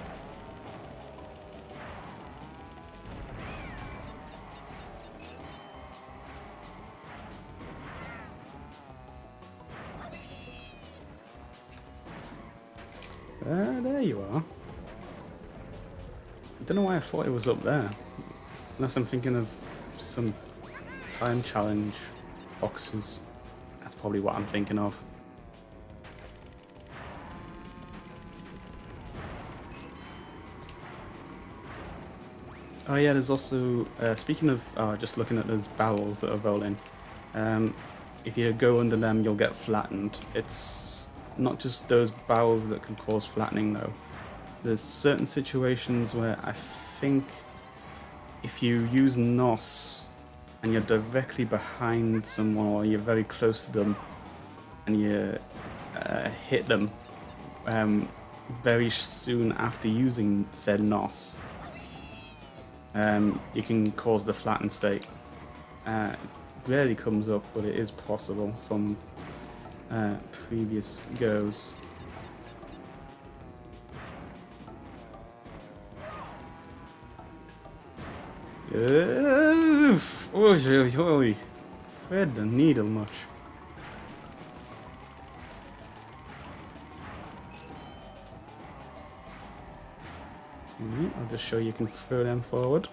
There you are. I don't know why I thought it was up there. Unless I'm thinking of some time challenge boxes. That's probably what I'm thinking of. Oh yeah, there's also, speaking of just looking at those barrels that are rolling, if you go under them you'll get flattened. It's not just those barrels that can cause flattening though. There's certain situations where I think if you use NOS and you're directly behind someone or you're very close to them and you hit them very soon after using said NOS, you can cause the flattened state. It rarely comes up, but it is possible from previous goes. Thread the needle much. I'll just show you can throw them forward.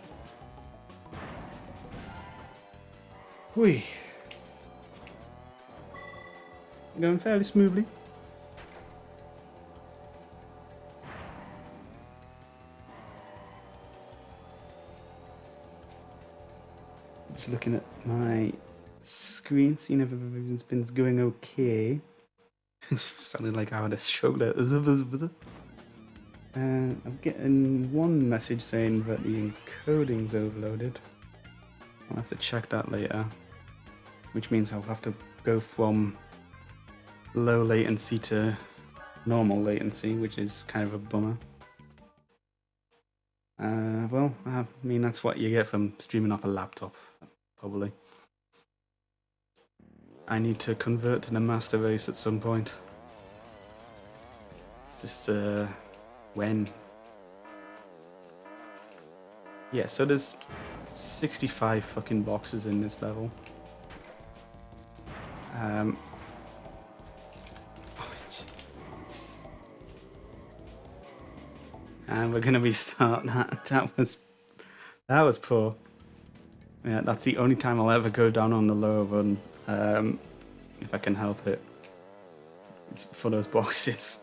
Whee! Going fairly smoothly. Just looking at my screen, seeing if everything's been going okay. Sounded like I had a stroke there. I'm getting one message saying that the encoding's overloaded. I'll have to check that later. Which means I'll have to go from low latency to normal latency, which is kind of a bummer. Well, I mean, that's what you get from streaming off a laptop, probably. I need to convert to the master race at some point. It's just, when? Yeah, so there's 65 fucking boxes in this level. And we're gonna restart that. That was poor. Yeah, that's the only time I'll ever go down on the lower run, if I can help it. It's for those boxes.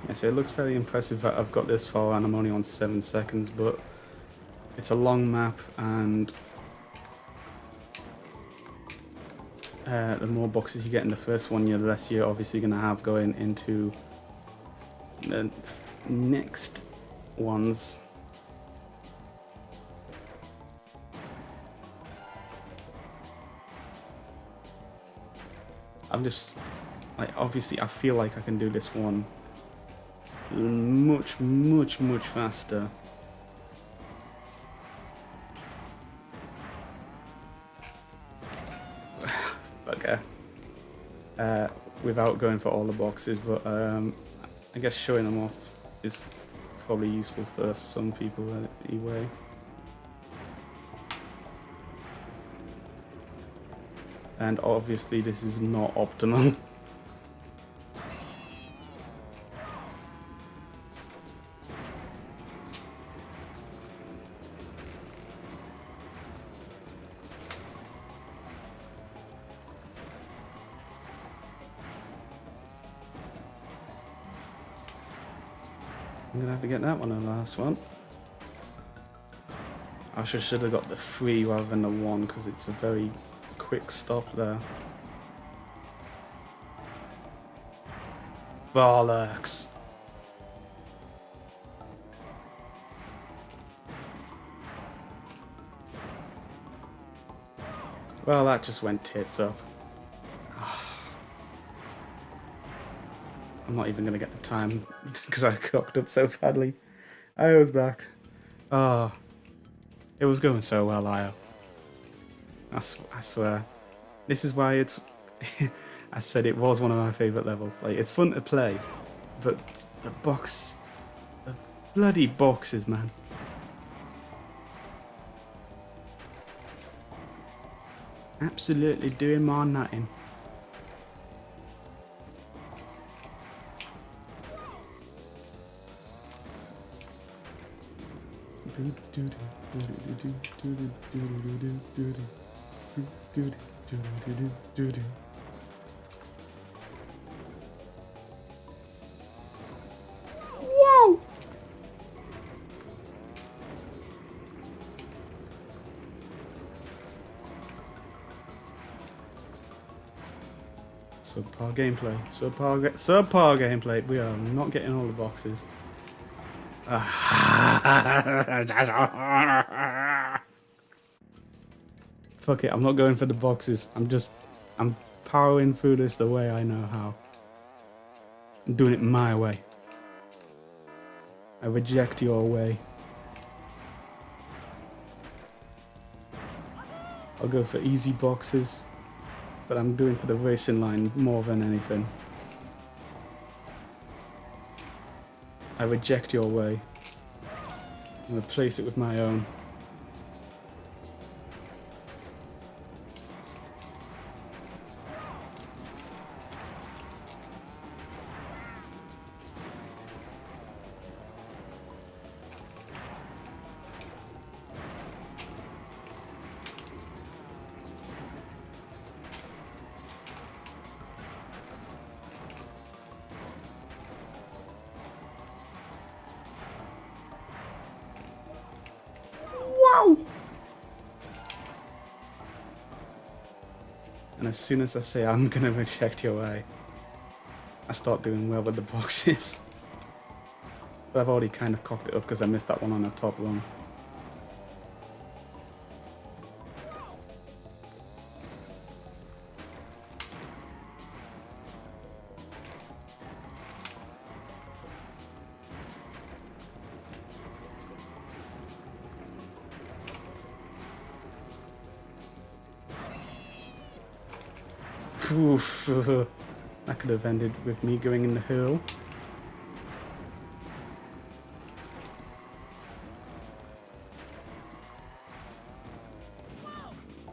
Yeah, so it looks fairly impressive that I've got this far and I'm only on 7 seconds, but it's a long map, and the more boxes you get in the first one, the less you're obviously going to have going into the next ones. I'm just, like, obviously I feel like I can do this one much faster. Bugger. Without going for all the boxes, but I guess showing them off is probably useful for some people anyway. And obviously this is not optimal. I'm gonna have to get that one on the last one. I should have got the 3 rather than the 1, because it's a very quick stop there. Bollocks. Well, that just went tits up. I'm not even going to get the time because I cocked up so badly. Io's back. Ah, it was going so well, Io. I swear. This is why it's... I said it was one of my favourite levels. Like, it's fun to play, but the box... The bloody boxes, man. Absolutely doing my nutting. Whoa! Subpar gameplay. Subpar gameplay. We are not getting all the boxes. Fuck it, I'm not going for the boxes. I'm powering through this the way I know how. I'm doing it my way. I reject your way. I'll go for easy boxes, but I'm doing for the racing line more than anything. I reject your way and replace it with my own. Wow! And as soon as I say I'm gonna reject your way, I start doing well with the boxes. But I've already kind of cocked it up because I missed that one on the top rung. Oof, that could have ended with me going in the hole.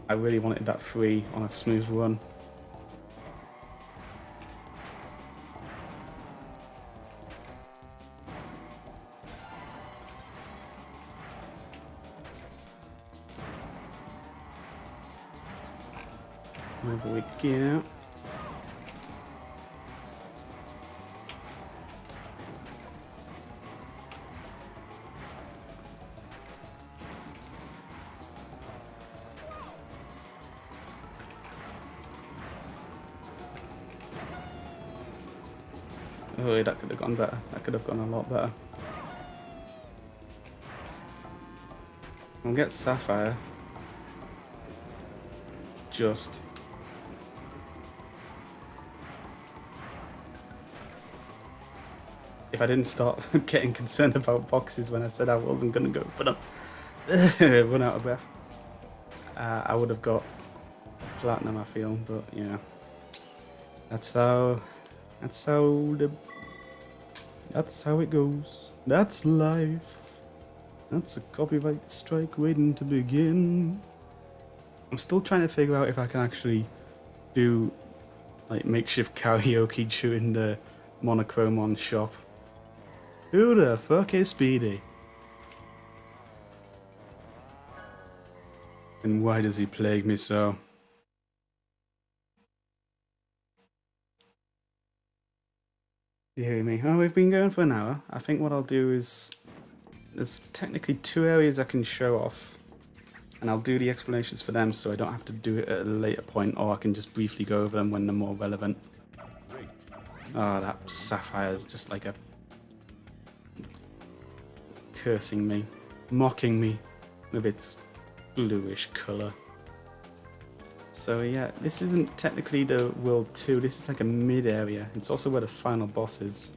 I really wanted that 3 on a smooth run. Over we go. Oh, that could have gone better. That could have gone a lot better. We'll get Sapphire. Just. If I didn't start getting concerned about boxes when I said I wasn't going to go for them. Run out of breath. I would have got platinum, I feel, but yeah. That's how it goes. That's life. That's a copyright strike waiting to begin. I'm still trying to figure out if I can actually do like makeshift karaoke during the Monochromon shop. Who the fuck is Speedy? And why does he plague me so? You hear me? Oh, we've been going for an hour. I think what I'll do is there's technically 2 areas I can show off, and I'll do the explanations for them so I don't have to do it at a later point, or I can just briefly go over them when they're more relevant. Oh, that Sapphire is just like a cursing me, mocking me with its bluish colour. So yeah, this isn't technically the World 2, this is like a mid-area. It's also where the final boss is.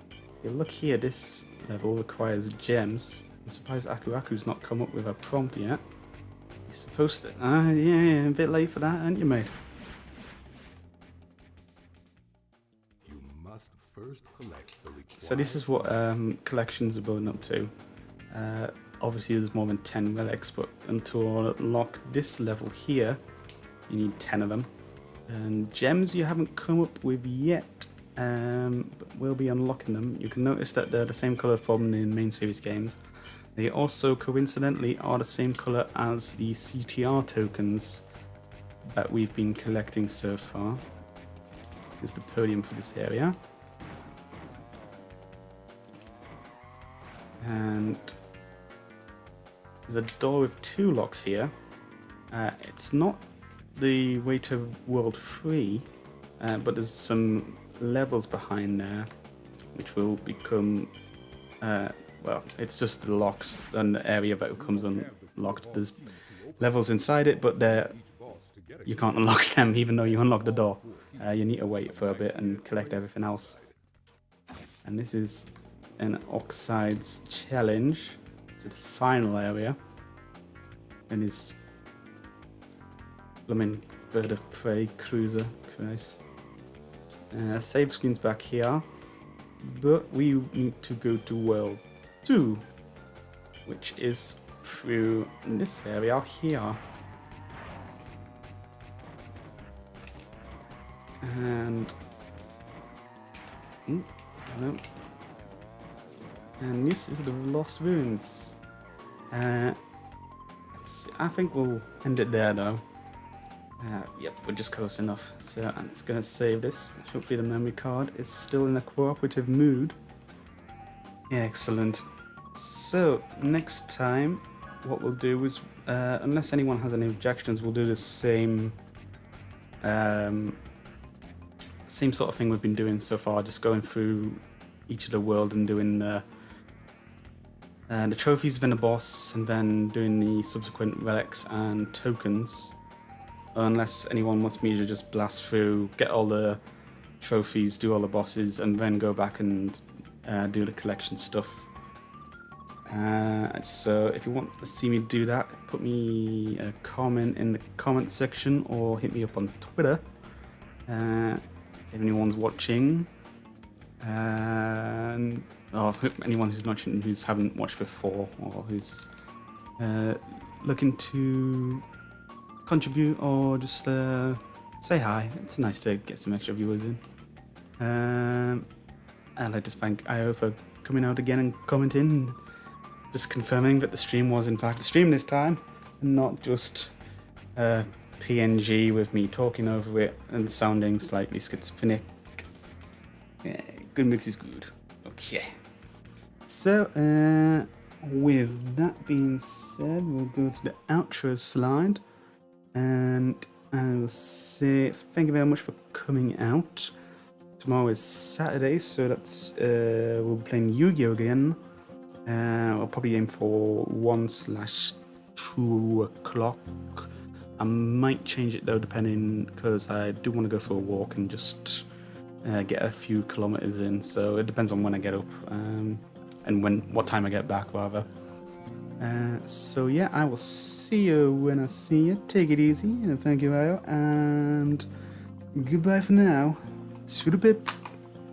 If you look here, this level requires gems. I'm surprised Akuraku's not come up with a prompt yet. He's supposed to. Yeah, a bit late for that, aren't you, mate? You must first collect the required. So this is what collections are building up to. Obviously there's more than 10 relics, but until unlock this level here, you need 10 of them. And gems you haven't come up with yet, but we'll be unlocking them. You can notice that they're the same colour from the main series games. They also coincidentally are the same colour as the CTR tokens that we've been collecting so far. Here's the podium for this area. And there's a door with 2 locks here. It's not the way to World 3, but there's some levels behind there which will become well, it's just the locks and the area that comes unlocked. There's levels inside it, but you can't unlock them even though you unlock the door. You need to wait for a bit and collect everything else. And this is an Oxides challenge. It's the final area. And this blooming bird of prey cruiser. Christ. Save screen's back here. But we need to go to World 2, which is through this area here. And no. And this is the Lost Ruins. I think we'll end it there though. Yep, we're just close enough. So I'm just gonna save this. Hopefully the memory card is still in a cooperative mood. Excellent. So next time, what we'll do is, unless anyone has any objections, we'll do the same sort of thing we've been doing so far, just going through each of the world and doing the trophies within the boss, and then doing the subsequent relics and tokens. Unless anyone wants me to just blast through, get all the trophies, do all the bosses, and then go back and do the collection stuff. So if you want to see me do that, put me a comment in the comment section or hit me up on Twitter. If anyone's watching, or anyone who's watching who's haven't watched before, or who's looking to contribute or just say hi. It's nice to get some extra viewers in. I'd like to thank IO for coming out again and commenting, just confirming that the stream was in fact a stream this time, and not just PNG with me talking over it and sounding slightly schizophrenic. Yeah, good mix is good. Okay. So, with that being said, we'll go to the outro slide. And I will say thank you very much for coming out tomorrow is Saturday, so that's we'll be playing Yu-Gi-Oh again. I'll probably aim for 1/2 o'clock. I might change it though, depending, because I do want to go for a walk and just get a few kilometers in. So it depends on when I get up and what time I get back, rather. So yeah, I will see you when I see you. Take it easy, and thank you, Ayo, and goodbye for now. To the bit.